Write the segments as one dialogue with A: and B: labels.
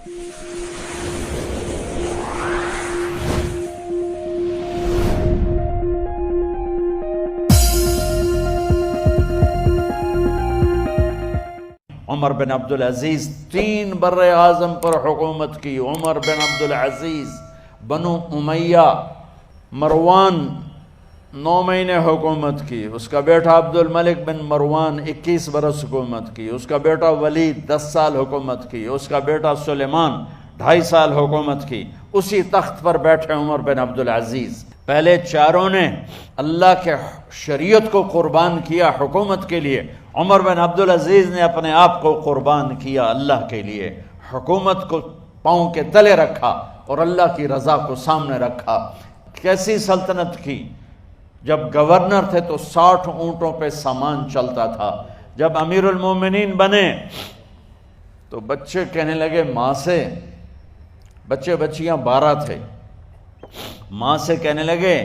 A: عمر بن عبدالعزیز 3 بر اعظم پر حکومت کی. عمر بن عبدالعزیز، بنو امیہ، مروان 9 مہینے حکومت کی. اس کا بیٹا عبد الملک بن مروان 21 برس حکومت کی. اس کا بیٹا ولید 10 سال حکومت کی. اس کا بیٹا سلیمان 2.5 سال حکومت کی. اسی تخت پر بیٹھے عمر بن عبدالعزیز. پہلے چاروں نے اللہ کے شریعت کو قربان کیا حکومت کے لیے. عمر بن عبدالعزیز نے اپنے آپ کو قربان کیا اللہ کے لیے. حکومت کو پاؤں کے تلے رکھا اور اللہ کی رضا کو سامنے رکھا. کیسی سلطنت کی؟ جب گورنر تھے تو 60 اونٹوں پہ سامان چلتا تھا. جب امیر المومنین بنے تو بچے کہنے لگے ماں سے، بچے بچیاں 12 تھے، ماں سے کہنے لگے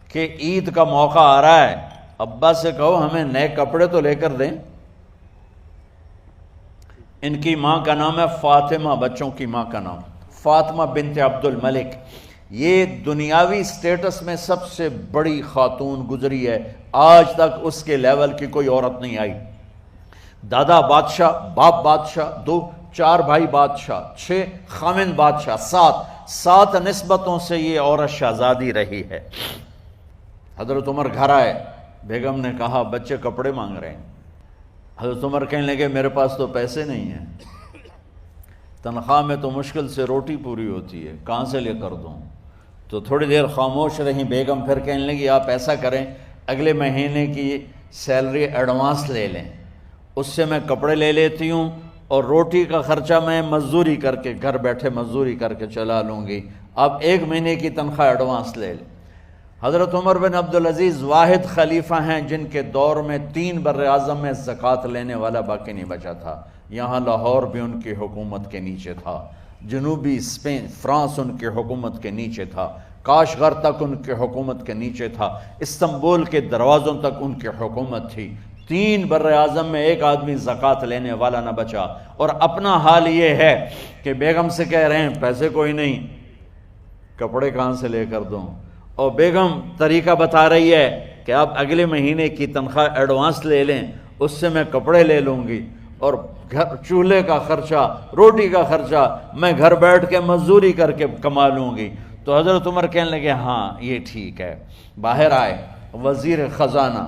A: کہ عید کا موقع آ رہا ہے، ابا سے کہو ہمیں نئے کپڑے تو لے کر دیں. ان کی ماں کا نام ہے فاطمہ، بچوں کی ماں کا نام فاطمہ بنت عبد الملک. یہ دنیاوی سٹیٹس میں سب سے بڑی خاتون گزری ہے. آج تک اس کے لیول کی کوئی عورت نہیں آئی. دادا بادشاہ، باپ بادشاہ، 4 بھائی بادشاہ، 6 خامند بادشاہ، 7 نسبتوں سے یہ عورت شہزادی رہی ہے. حضرت عمر گھر آئے، بیگم نے کہا بچے کپڑے مانگ رہے ہیں. حضرت عمر کہنے لگے میرے پاس تو پیسے نہیں ہیں، تنخواہ میں تو مشکل سے روٹی پوری ہوتی ہے، کہاں سے لے کر دوں؟ تو تھوڑی دیر خاموش رہیں. بیگم پھر کہنے لگی آپ ایسا کریں، اگلے مہینے کی سیلری ایڈوانس لے لیں، اس سے میں کپڑے لے لیتی ہوں اور روٹی کا خرچہ میں مزدوری کر کے گھر بیٹھے مزدوری کر کے چلا لوں گی، آپ 1 مہینے کی تنخواہ ایڈوانس لے لیں. حضرت عمر بن عبدالعزیز واحد خلیفہ ہیں جن کے دور میں 3 بر اعظم میں زکوٰۃ لینے والا باقی نہیں بچا تھا. یہاں لاہور بھی ان کی حکومت کے نیچے تھا، جنوبی اسپین فرانس ان کی حکومت کے نیچے تھا، کاشغر تک ان کی حکومت کے نیچے تھا، استنبول کے دروازوں تک ان کی حکومت تھی. 3 بر اعظم میں ایک آدمی زکوٰۃ لینے والا نہ بچا. اور اپنا حال یہ ہے کہ بیگم سے کہہ رہے ہیں پیسے کوئی نہیں، کپڑے کہاں سے لے کر دوں؟ اور بیگم طریقہ بتا رہی ہے کہ آپ اگلے مہینے کی تنخواہ ایڈوانس لے لیں، اس سے میں کپڑے لے لوں گی اور چولہے کا خرچہ، روٹی کا خرچہ میں گھر بیٹھ کے مزدوری کر کے کما لوں گی. تو حضرت عمر کہنے لگے ہاں یہ ٹھیک ہے. باہر آئے وزیر خزانہ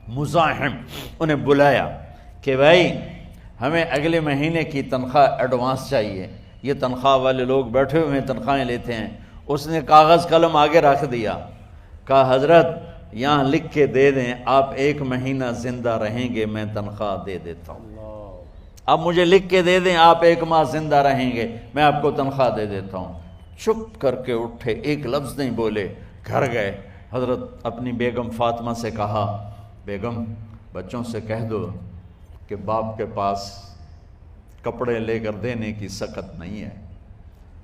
A: مزاحم، انہیں بلایا کہ بھائی ہمیں اگلے مہینے کی تنخواہ ایڈوانس چاہیے. یہ تنخواہ والے لوگ بیٹھے ہوئے تنخواہیں لیتے ہیں. اس نے کاغذ قلم آگے رکھ دیا، کہا حضرت یہاں لکھ کے دے دیں آپ 1 مہینہ زندہ رہیں گے میں تنخواہ دے دیتا ہوں. اب مجھے لکھ کے دے دیں آپ 1 ماہ زندہ رہیں گے میں آپ کو تنخواہ دے دیتا ہوں. چپ کر کے اٹھے، ایک لفظ نہیں بولے، گھر گئے. حضرت اپنی بیگم فاطمہ سے کہا بیگم بچوں سے کہہ دو کہ باپ کے پاس کپڑے لے کر دینے کی سخت نہیں ہے.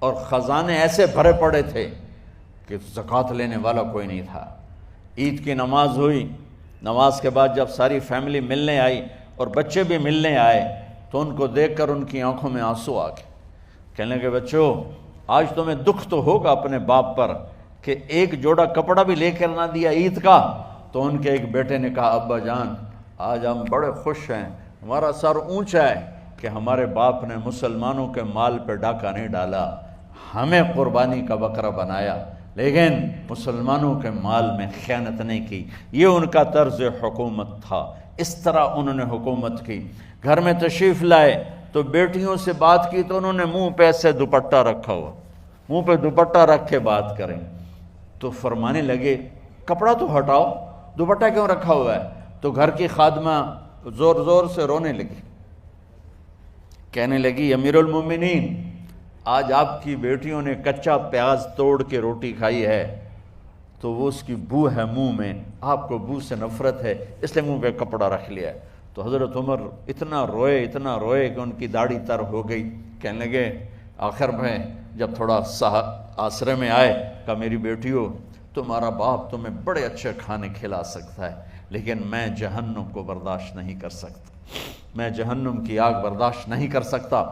A: اور خزانے ایسے بھرے پڑے تھے کہ زکوٰۃ لینے والا کوئی نہیں تھا. عید کی نماز ہوئی، نماز کے بعد جب ساری فیملی ملنے آئی اور بچے بھی ملنے آئے تو ان کو دیکھ کر ان کی آنکھوں میں آنسو آ گئے. کہنے لگے بچوں آج تمہیں دکھ تو ہوگا اپنے باپ پر کہ ایک جوڑا کپڑا بھی لے کر نہ دیا عید کا. تو ان کے ایک بیٹے نے کہا ابا جان آج ہم بڑے خوش ہیں، ہمارا سر اونچا ہے کہ ہمارے باپ نے مسلمانوں کے مال پہ ڈاکہ نہیں ڈالا، ہمیں قربانی کا بکرا بنایا لیکن مسلمانوں کے مال میں خیانت نہیں کی. یہ ان کا طرز حکومت تھا، اس طرح انہوں نے حکومت کی. گھر میں تشریف لائے تو بیٹیوں سے بات کی تو انہوں نے منہ پہ ایسے دوپٹہ رکھا ہوا، منہ پہ دوپٹہ رکھ کے بات کریں. تو فرمانے لگے کپڑا تو ہٹاؤ، دوپٹہ کیوں رکھا ہوا ہے؟ تو گھر کی خادمہ زور زور سے رونے لگی، کہنے لگی امیر المومنین آج آپ کی بیٹیوں نے کچا پیاز توڑ کے روٹی کھائی ہے تو وہ اس کی بو ہے منہ میں، آپ کو بو سے نفرت ہے اس لیے منہ پہ کپڑا رکھ لیا ہے. تو حضرت عمر اتنا روئے کہ ان کی داڑھی تر ہو گئی. کہنے لگے آخر میں جب تھوڑا آسرے میں آئے کہا میری بیٹیوں تمہارا باپ تمہیں بڑے اچھے کھانے کھلا سکتا ہے لیکن میں جہنم کو برداشت نہیں کر سکتا، میں جہنم کی آگ برداشت نہیں کر سکتا.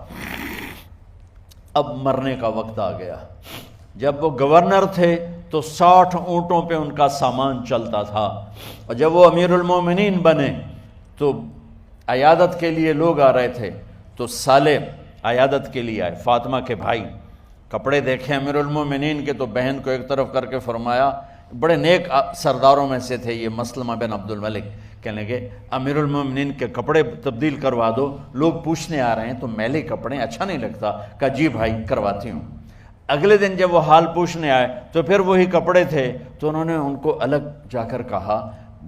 A: اب مرنے کا وقت آ گیا۔ جب وہ گورنر تھے تو 60 اونٹوں پہ ان کا سامان چلتا تھا، اور جب وہ امیر المومنین بنے تو عیادت کے لیے لوگ آ رہے تھے، تو سالے عیادت کے لیے آئے، فاطمہ کے بھائی، کپڑے دیکھے امیر المومنین کے تو بہن کو ایک طرف کر کے فرمایا، بڑے نیک سرداروں میں سے تھے یہ مسلمہ بن عبد الملک، کہنے لگے امیر المومنین کے کپڑے تبدیل کروا دو، لوگ پوچھنے آ رہے ہیں تو میلے کپڑے اچھا نہیں لگتا۔ کہا جی بھائی کرواتی ہوں۔ اگلے دن جب وہ حال پوچھنے آئے تو پھر وہی کپڑے تھے، تو انہوں نے ان کو الگ جا کر کہا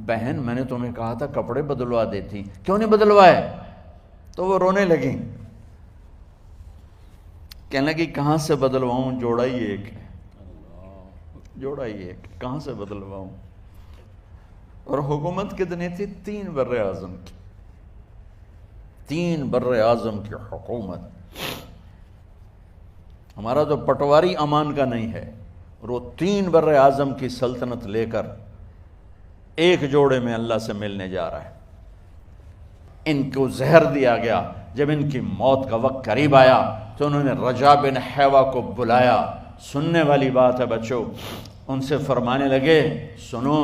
A: بہن میں نے تمہیں کہا تھا کپڑے بدلوا دیتی، کیوں نہیں بدلوائے؟ تو وہ رونے لگیں، کہنے لگی کہاں سے بدلواؤں، جوڑا ہی ایک ہے، جوڑا ہی ایک، کہاں سے بدلواؤں؟ اور حکومت کتنی تھی؟ 3 بر اعظم کی، 3 بر اعظم کی حکومت۔ ہمارا تو پٹواری امان کا نہیں ہے، اور وہ 3 بر اعظم کی سلطنت لے کر ایک جوڑے میں اللہ سے ملنے جا رہا ہے۔ ان کو زہر دیا گیا۔ جب ان کی موت کا وقت قریب آیا تو انہوں نے رجا بن حیوہ کو بلایا۔ سننے والی بات ہے بچوں، ان سے فرمانے لگے سنو،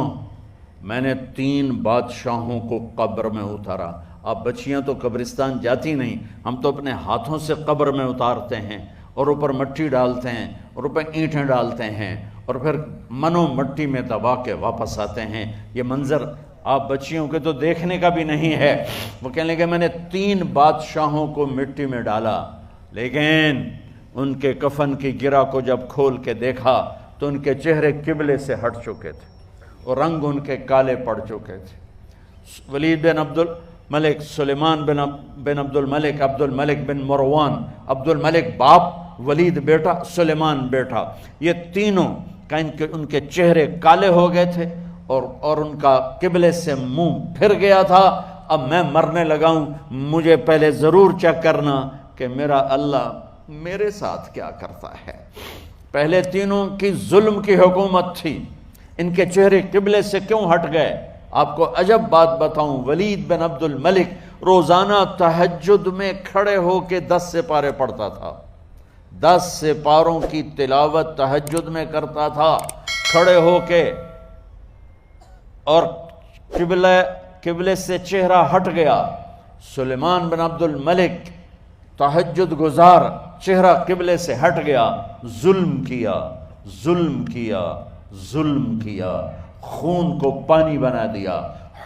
A: میں نے 3 بادشاہوں کو قبر میں اتارا۔ اب بچیاں تو قبرستان جاتی نہیں، ہم تو اپنے ہاتھوں سے قبر میں اتارتے ہیں، اور اوپر مٹی ڈالتے ہیں، اور اوپر اینٹیں ڈالتے ہیں، اور پھر منو مٹی میں دبا کے واپس آتے ہیں۔ یہ منظر آپ بچیوں کے تو دیکھنے کا بھی نہیں ہے۔ وہ کہنے لگے میں نے 3 بادشاہوں کو مٹی میں ڈالا، لیکن ان کے کفن کی گرہ کو جب کھول کے دیکھا تو ان کے چہرے قبلے سے ہٹ چکے تھے، اور رنگ ان کے کالے پڑ چکے تھے۔ ولید بن عبد الملک، سلیمان بن عبد الملک، عبد الملک بن مروان، عبد الملک باپ، ولید بیٹا، سلیمان بیٹا، یہ تینوں کا ان کے چہرے کالے ہو گئے تھے، اور ان کا قبلے سے منہ پھر گیا تھا۔ اب میں مرنے لگا ہوں، مجھے پہلے ضرور چیک کرنا کہ میرا اللہ میرے ساتھ کیا کرتا ہے۔ پہلے تینوں کی ظلم کی حکومت تھی، ان کے چہرے قبلے سے کیوں ہٹ گئے؟ آپ کو عجب بات بتاؤں، ولید بن عبد الملک روزانہ تہجد میں کھڑے ہو کے 10 سپارے پڑھتا تھا، 10 سپاروں کی تلاوت تہجد میں کرتا تھا کھڑے ہو کے، اور قبلے سے چہرہ ہٹ گیا۔ سلیمان بن عبد الملک تہجد گزار، چہرہ قبلے سے ہٹ گیا، ظلم کیا، ظلم کیا، ظلم کیا، خون کو پانی بنا دیا،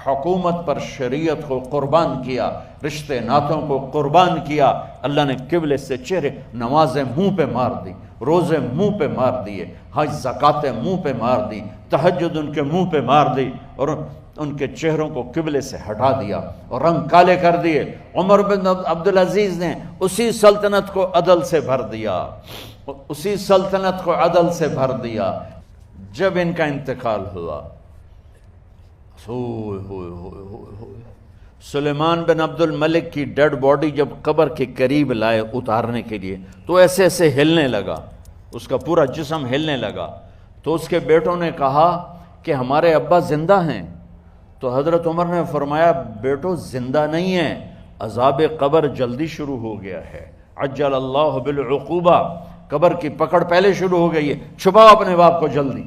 A: حکومت پر شریعت کو قربان کیا، رشتے ناتوں کو قربان کیا۔ اللہ نے قبلے سے چہرے، نمازیں منہ پہ مار دی، روزے منہ پہ مار دیے، حج زکاتیں منہ پہ مار دی، تہجد ان کے منہ پہ مار دی، اور ان کے چہروں کو قبلے سے ہٹا دیا اور رنگ کالے کر دیے۔ عمر بن عبدالعزیز نے اسی سلطنت کو عدل سے بھر دیا، اسی سلطنت کو عدل سے بھر دیا۔ جب ان کا انتقال ہوا، سلیمان بن عبد الملک کی ڈیڈ باڈی جب قبر کے قریب لائے اتارنے کے لیے تو ایسے ایسے ہلنے لگا، اس کا پورا جسم ہلنے لگا۔ تو اس کے بیٹوں نے کہا کہ ہمارے ابا زندہ ہیں، تو حضرت عمر نے فرمایا بیٹو زندہ نہیں ہیں، عذاب قبر جلدی شروع ہو گیا ہے، عجل اللہ بالعقوبہ، قبر کی پکڑ پہلے شروع ہو گئی ہے، چھپاؤ اپنے باپ کو جلدی۔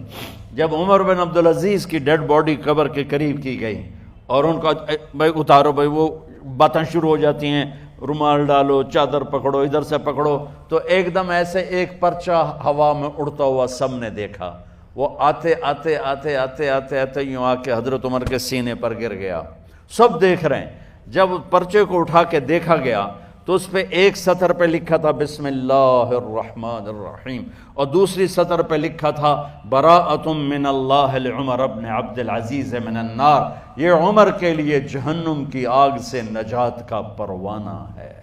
A: جب عمر بن عبدالعزیز کی ڈیڈ باڈی قبر کے قریب کی گئی اور ان کا بھائی اتارو، بھائی وہ باتیں شروع ہو جاتی ہیں، رومال ڈالو، چادر پکڑو، ادھر سے پکڑو، تو ایک دم ایسے ایک پرچہ ہوا میں اڑتا ہوا سب نے دیکھا، وہ آتے آتے آتے آتے آتے آتے یوں آ کے حضرت عمر کے سینے پر گر گیا۔ سب دیکھ رہے ہیں۔ جب پرچے کو اٹھا کے دیکھا گیا تو اس پہ ایک سطر پہ لکھا تھا بسم اللہ الرحمن الرحیم، اور دوسری سطر پہ لکھا تھا براءۃ من اللہ لعمر بن عبد العزیز من النار، یہ عمر کے لیے جہنم کی آگ سے نجات کا پروانہ ہے۔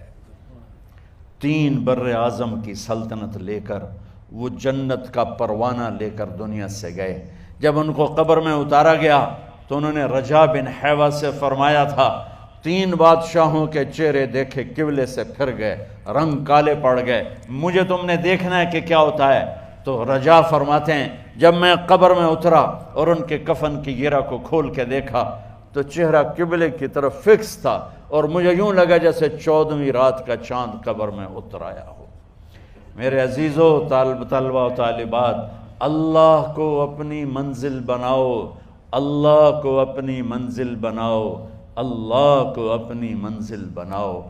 A: 3 بر اعظم کی سلطنت لے کر وہ جنت کا پروانہ لے کر دنیا سے گئے۔ جب ان کو قبر میں اتارا گیا تو انہوں نے رجا بن حیوہ سے فرمایا تھا 3 بادشاہوں کے چہرے دیکھے قبلے سے پھر گئے، رنگ کالے پڑ گئے، مجھے تم نے دیکھنا ہے کہ کیا ہوتا ہے۔ تو رجا فرماتے ہیں جب میں قبر میں اترا اور ان کے کفن کی گرہ کو کھول کے دیکھا تو چہرہ قبلے کی طرف فکس تھا، اور مجھے یوں لگا جیسے 14ویں رات کا چاند قبر میں اتر آیا ہو۔ میرے عزیزو طلبہ و طالبات، اللہ کو اپنی منزل بناؤ، اللہ کو اپنی منزل بناؤ، اللہ کو اپنی منزل بناؤ۔